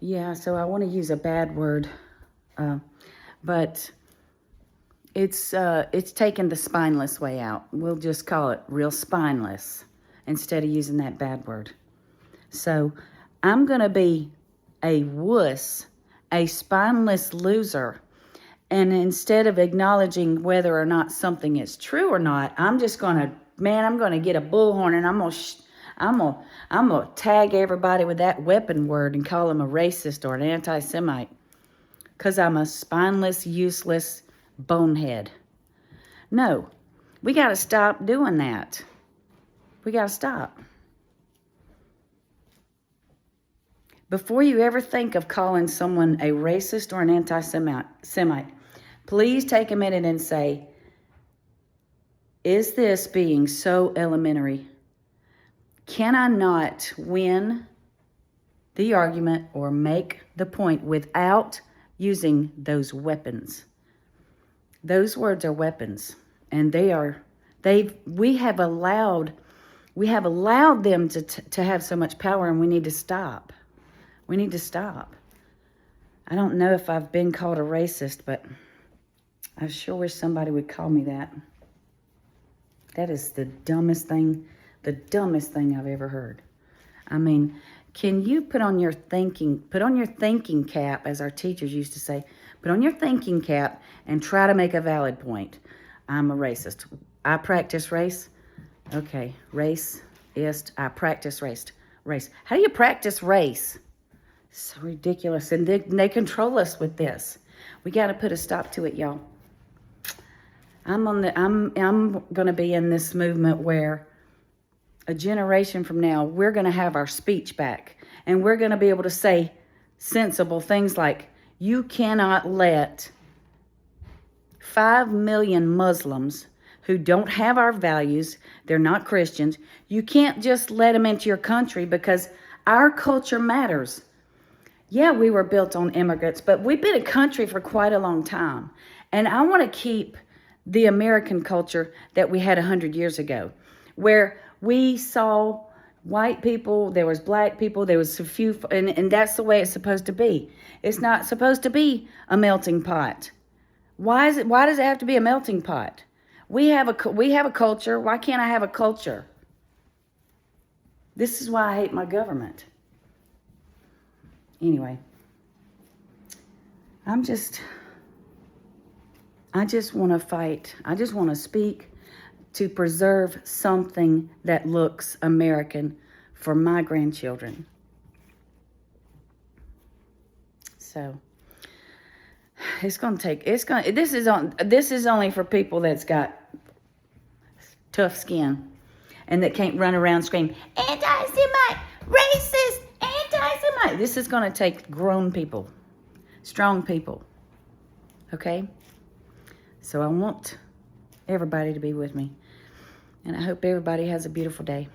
Yeah, so I want to use a bad word, but it's taking the spineless way out. We'll just call it real spineless instead of using that bad word. So I'm going to be a wuss, a spineless loser. And instead of acknowledging whether or not something is true or not, I'm just going to, I'm going to get a bullhorn and I'm gonna tag everybody with that weapon word and call them a racist or an anti-Semite. Because I'm a spineless, useless bonehead. No, we got to stop doing that. We got to stop. Before you ever think of calling someone a racist or an anti-Semite, please take a minute and say, is this being so elementary? Can I not win the argument or make the point without using those weapons? Those words are weapons, and we have allowed them to have so much power, and we need to stop. We need to stop. I don't know if I've been called a racist, but I sure wish somebody would call me that. That is the dumbest thing I've ever heard. I mean, can you put on your thinking cap, as our teachers used to say, put on your thinking cap and try to make a valid point. I'm a racist. I practice race. Okay, racist. I practice race. How do you practice race? So ridiculous. And they control us with this. We got to put a stop to it, y'all. I'm going to be in this movement where a generation from now, we're going to have our speech back. And we're going to be able to say sensible things like, you cannot let 5 million Muslims who don't have our values, they're not Christians, you can't just let them into your country because our culture matters. Yeah, we were built on immigrants, but we've been a country for quite a long time. And I want to keep the American culture that we had 100 years ago, where we saw white people, there was black people, there was a few, and that's the way it's supposed to be. It's not supposed to be a melting pot. Why does it have to be a melting pot? We have a culture. Why can't I have a culture? This is why I hate my government. Anyway, I just want to fight. I just want to speak to preserve something that looks American for my grandchildren. So this is only for people that's got tough skin and that can't run around screaming, anti-Semite, racist, anti-Semite. This is going to take grown people, strong people. Okay? So I want everybody to be with me. And I hope everybody has a beautiful day.